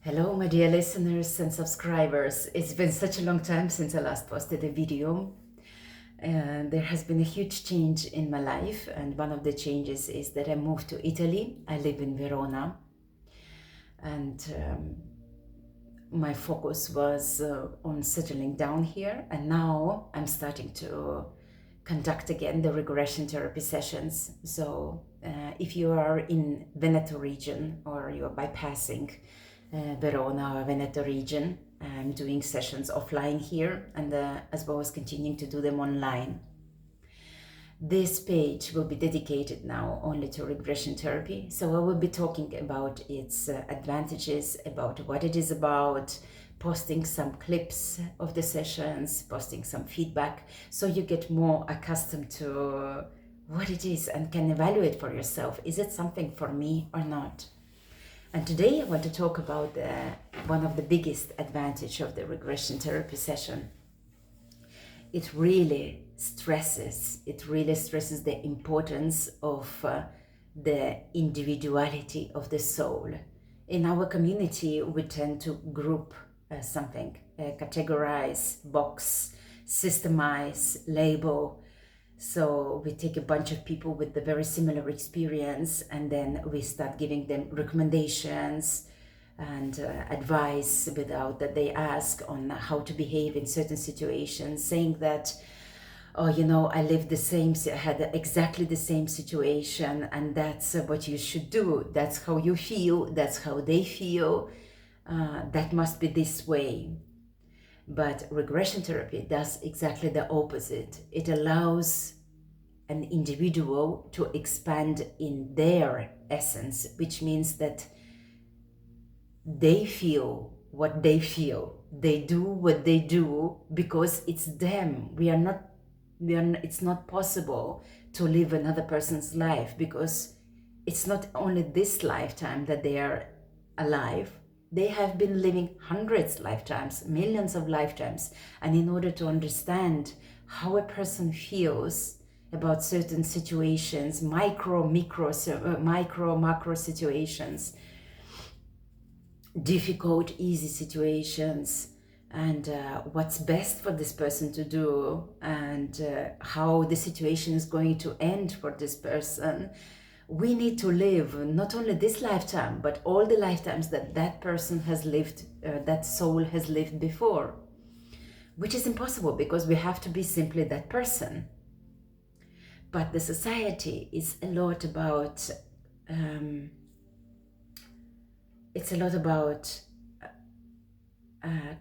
Hello, my dear listeners and subscribers. It's been such a long time since I last posted a video, and there has been a huge change in my life. And one of the changes is that I moved to Italy. I live in Verona, and my focus was on settling down here. And now I'm starting to conduct again the regression therapy sessions. So if you are in Veneto region or you're bypassing Verona or Veneto region, I'm doing sessions offline here and as well as continuing to do them online. This page will be dedicated now only to regression therapy. So I will be talking about its advantages, about what it is about, posting some clips of the sessions, posting some feedback, so you get more accustomed to what it is and can evaluate for yourself. Is it something for me or not? And today I want to talk about one of the biggest advantage of the regression therapy session. It really stresses the importance of the individuality of the soul. In our community, we tend to group something, categorize, box, systemize, label. So we take a bunch of people with a very similar experience and then we start giving them recommendations and advice without that they ask on how to behave in certain situations, saying that, oh, you know, I had exactly the same situation and that's what you should do. That's how you feel, that's how they feel, that must be this way. But regression therapy does exactly the opposite. It allows an individual to expand in their essence, which means that they feel what they feel. They do what they do because it's them. It's not possible to live another person's life because it's not only this lifetime that they are alive. They have been living hundreds of lifetimes, millions of lifetimes. And in order to understand how a person feels about certain situations, macro, macro situations, difficult, easy situations, and what's best for this person to do, and how the situation is going to end for this person, we need to live not only this lifetime, but all the lifetimes that that person has lived, that soul has lived before, which is impossible because we have to be simply that person. But the society is a lot about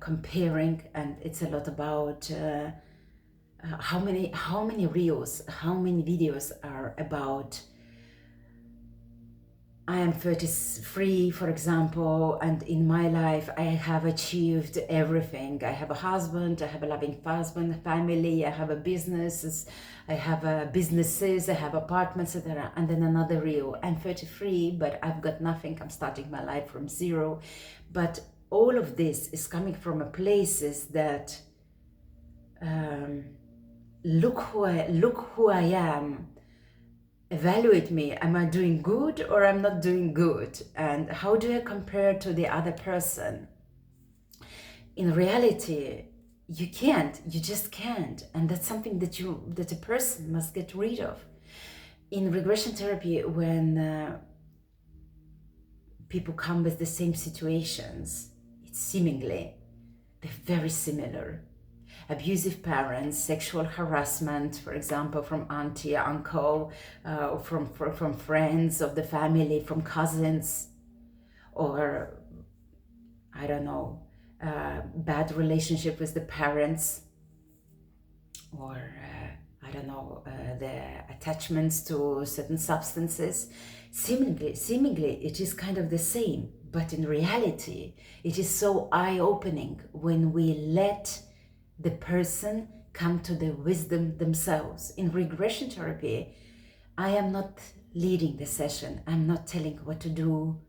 comparing, and it's a lot about how many videos are about I am 33, for example, and in my life I have achieved everything. I have a husband, I have a loving husband, family, I have a business, I have businesses, I have apartments, etc. And then another reel. I'm 33, but I've got nothing. I'm starting my life from zero. But all of this is coming from a places that look who I am. Evaluate me. Am I doing good or I'm not doing good? And how do I compare to the other person? In reality, you can't. You just can't. And that's something that a person must get rid of. In regression therapy, when people come with the same situations, it's seemingly they're very similar. Abusive parents, sexual harassment, for example, from auntie, uncle, from friends of the family, from cousins, or I don't know, bad relationship with the parents, or I don't know, the attachments to certain substances. Seemingly, it is kind of the same, but in reality, it is so eye-opening when we let the person come to the wisdom themselves. In regression therapy, I am not leading the session. I'm not telling what to do.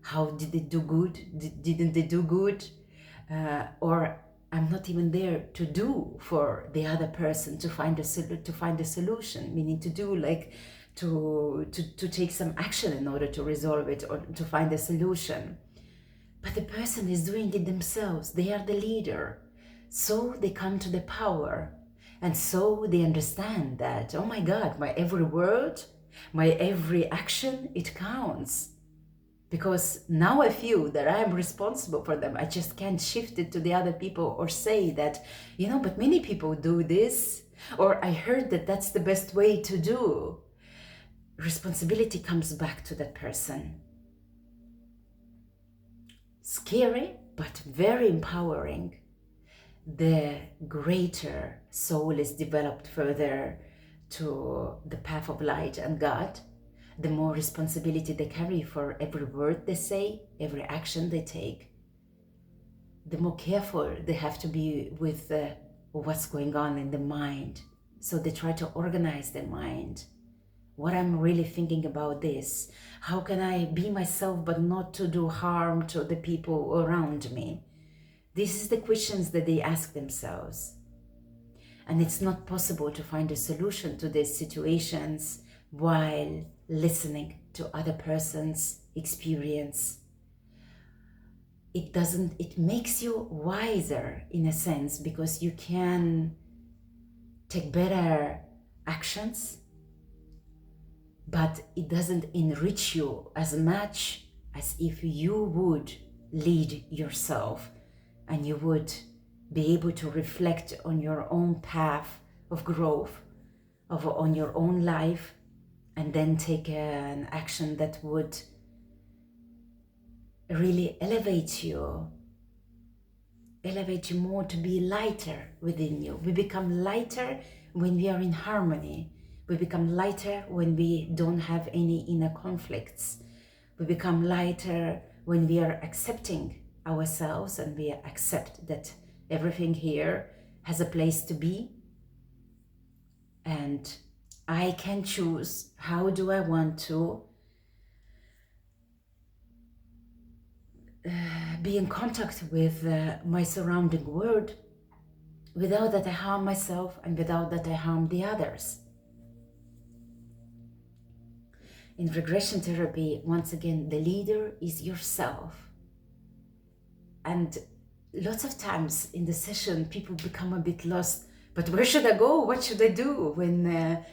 How did they do good? Didn't they do good? Or I'm not even there to do for the other person to find a solution. Meaning to do like to take some action in order to resolve it or to find a solution. But the person is doing it themselves. They are the leader. So they come to the power. And so they understand that, oh my God, my every word, my every action, it counts. Because now I feel that I am responsible for them. I just can't shift it to the other people or say that, but many people do this, or I heard that that's the best way to do. Responsibility comes back to that person. Scary, but very empowering. The greater soul is developed further to the path of light and God, the more responsibility they carry for every word they say, every action they take, the more careful they have to be with what's going on in the mind. So they try to organize their mind. What I'm really thinking about this, how can I be myself but not to do harm to the people around me? This is the questions that they ask themselves. And it's not possible to find a solution to these situations while listening to other person's experience. It makes you wiser in a sense, because you can take better actions, but it doesn't enrich you as much as if you would lead yourself and you would be able to reflect on your own path of growth, on your own life, and then take an action that would really elevate you more to be lighter within you. We become lighter when we are in harmony. We become lighter when we don't have any inner conflicts. We become lighter when we are accepting ourselves and we accept that everything here has a place to be, and I can choose how do I want to be in contact with my surrounding world without that I harm myself and without that I harm the others. In regression therapy, once again, the leader is yourself. And lots of times in the session, people become a bit lost. But where should I go? What should I do? When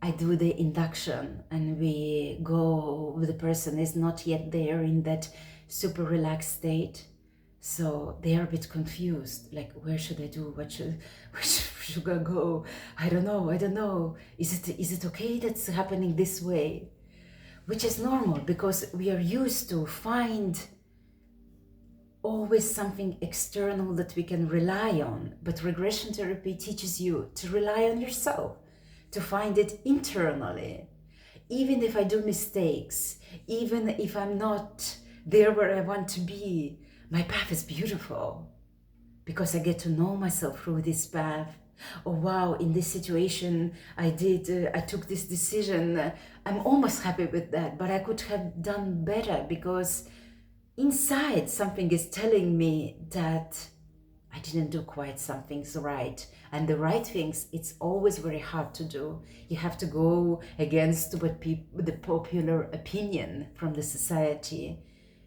I do the induction and we go, the person is not yet there in that super relaxed state. So they are a bit confused, like, where should I do? Where should I go? I don't know. Is it okay that's happening this way? Which is normal, because we are used to find always something external that we can rely on. But regression therapy teaches you to rely on yourself, to find it internally. Even if I do mistakes, even if I'm not there where I want to be, my path is beautiful because I get to know myself through this path. Oh wow, in this situation I took this decision. I'm almost happy with that, but I could have done better, because inside something is telling me that I didn't do quite some things right. And the right things, it's always very hard to do. You have to go against what the popular opinion from the society.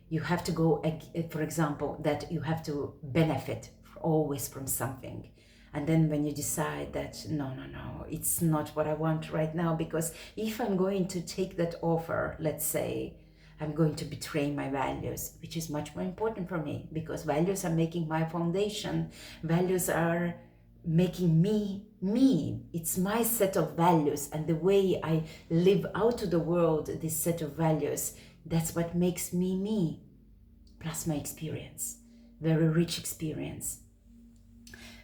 You have to go, for example, that you have to benefit always from something. And then when you decide that, no, it's not what I want right now, because if I'm going to take that offer, let's say, I'm going to betray my values, which is much more important for me, because values are making my foundation. Values are making me. It's my set of values, and the way I live out to the world this set of values, that's what makes me, plus my experience, very rich experience,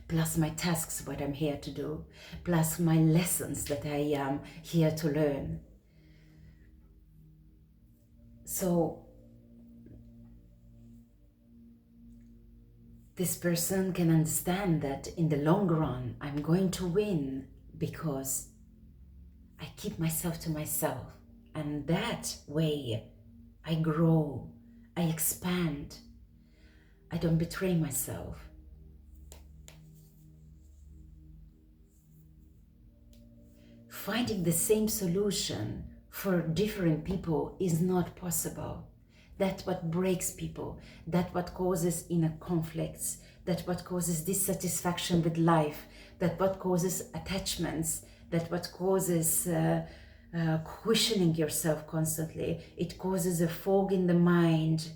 plus my tasks, what I'm here to do, plus my lessons that I am here to learn. So this person can understand that in the long run, I'm going to win because I keep myself to myself. And that way I grow, I expand, I don't betray myself. Finding the same solution for different people is not possible. That's what breaks people. That's what causes inner conflicts. That's what causes dissatisfaction with life. That's what causes attachments. That's what causes questioning yourself constantly. It causes a fog in the mind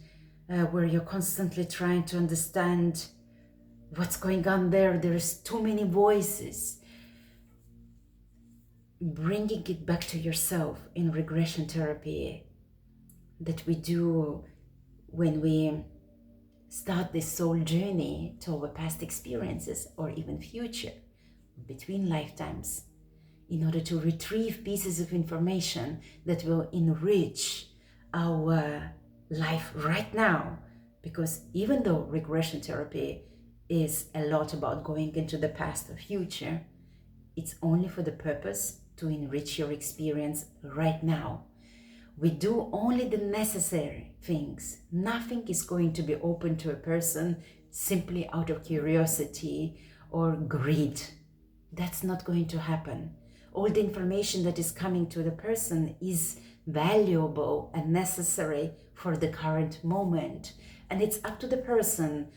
where you're constantly trying to understand what's going on there. There's too many voices. Bringing it back to yourself in regression therapy that we do when we start this soul journey to our past experiences or even future between lifetimes, in order to retrieve pieces of information that will enrich our life right now. Because even though regression therapy is a lot about going into the past or future, it's only for the purpose to enrich your experience right now. We do only the necessary things. Nothing is going to be open to a person simply out of curiosity or greed. That's not going to happen. All the information that is coming to the person is valuable and necessary for the current moment. And it's up to the person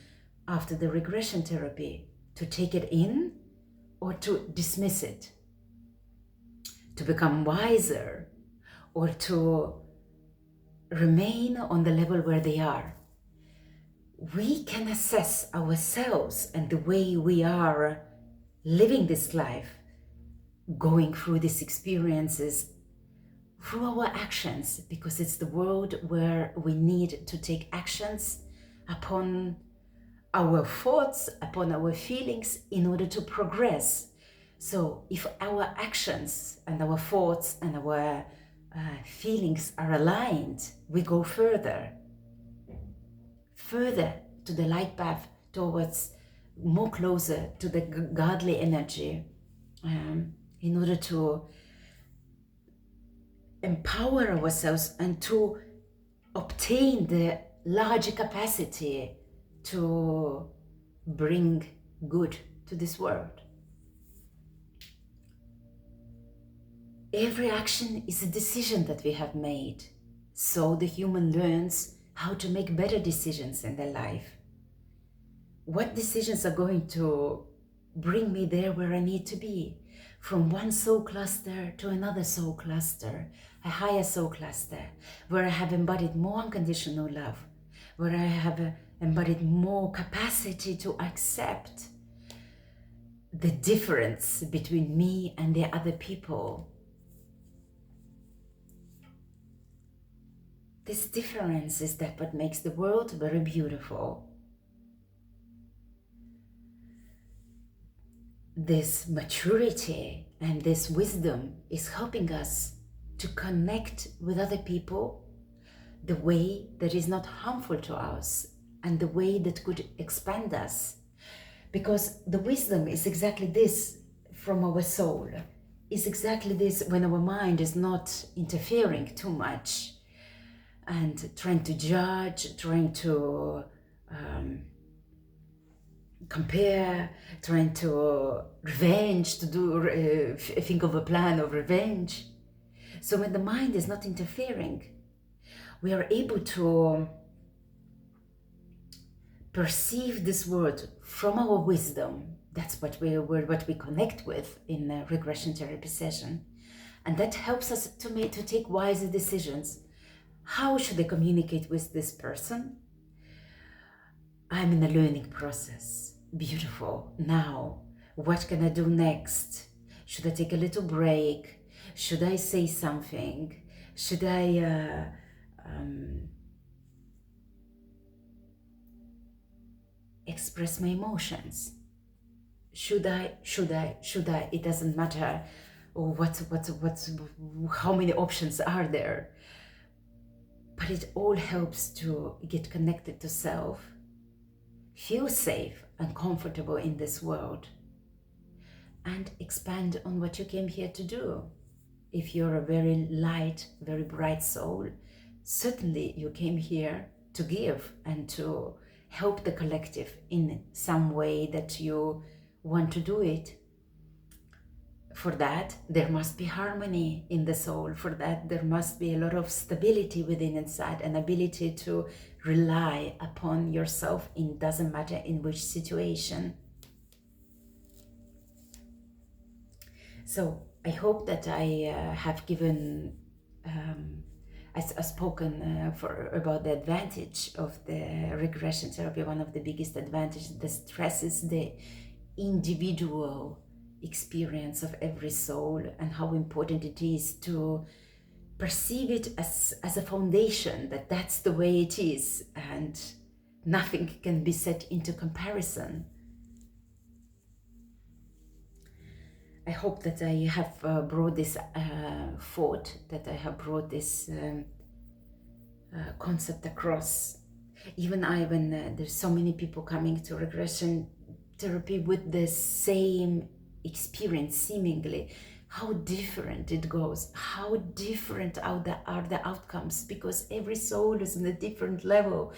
after the regression therapy to take it in or to dismiss it, to become wiser, or to remain on the level where they are. We can assess ourselves and the way we are living this life, going through these experiences through our actions, because it's the world where we need to take actions upon our thoughts, upon our feelings in order to progress. So if our actions and our thoughts and our feelings are aligned, we go further to the light path, towards more closer to the godly energy, in order to empower ourselves and to obtain the larger capacity to bring good to this world. Every action is a decision that we have made. So the human learns how to make better decisions in their life. What decisions are going to bring me there where I need to be? From one soul cluster to another soul cluster, a higher soul cluster, where I have embodied more unconditional love, where I have embodied more capacity to accept the difference between me and the other people. This difference is that what makes the world very beautiful. This maturity and this wisdom is helping us to connect with other people the way that is not harmful to us and the way that could expand us. Because the wisdom is exactly this from our soul, is exactly this when our mind is not interfering too much and trying to judge, trying to compare, trying to revenge, to do think of a plan of revenge. So when the mind is not interfering, we are able to perceive this world from our wisdom. That's what we connect with in a regression therapy session, and that helps us to take wiser decisions. How should I communicate with this person? I'm in a learning process. Beautiful. Now, what can I do next? Should I take a little break? Should I say something? Should I express my emotions? Should I? It doesn't matter how many options are there. But it all helps to get connected to self, feel safe and comfortable in this world, and expand on what you came here to do. If you're a very light, very bright soul, certainly you came here to give and to help the collective in some way that you want to do it. For that, there must be harmony in the soul. For that, there must be a lot of stability within inside, an ability to rely upon yourself in doesn't matter in which situation. So I hope that I have given, spoken about the advantage of the regression therapy. One of the biggest advantages that stresses the individual experience of every soul, and how important it is to perceive it as a foundation, that that's the way it is and nothing can be set into comparison. I hope that I have brought this thought, that I have brought this concept across. Even when there's so many people coming to regression therapy with the same experience, seemingly, how different it goes, how different are the outcomes, because every soul is in a different level,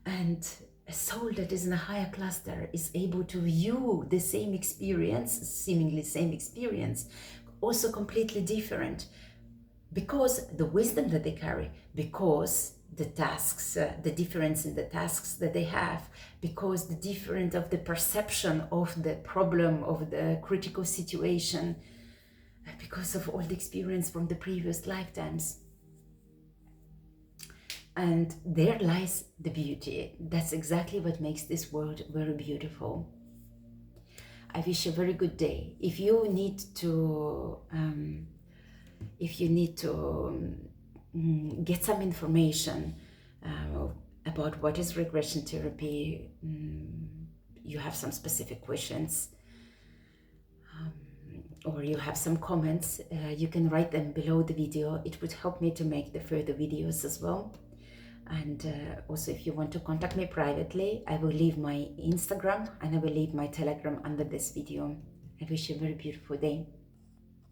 and a soul that is in a higher cluster is able to view the same experience, seemingly same experience, also completely different, because the wisdom that they carry, because the tasks, the difference in the tasks that they have, because the difference of the perception of the problem, of the critical situation, because of all the experience from the previous lifetimes. And there lies the beauty. That's exactly what makes this world very beautiful. I wish you a very good day. If you need to get some information about what is regression therapy, you have some specific questions, or you have some comments, you can write them below the video. It would help me to make the further videos as well. And also, if you want to contact me privately, I will leave my Instagram and I will leave my Telegram under this video. I wish you a very beautiful day.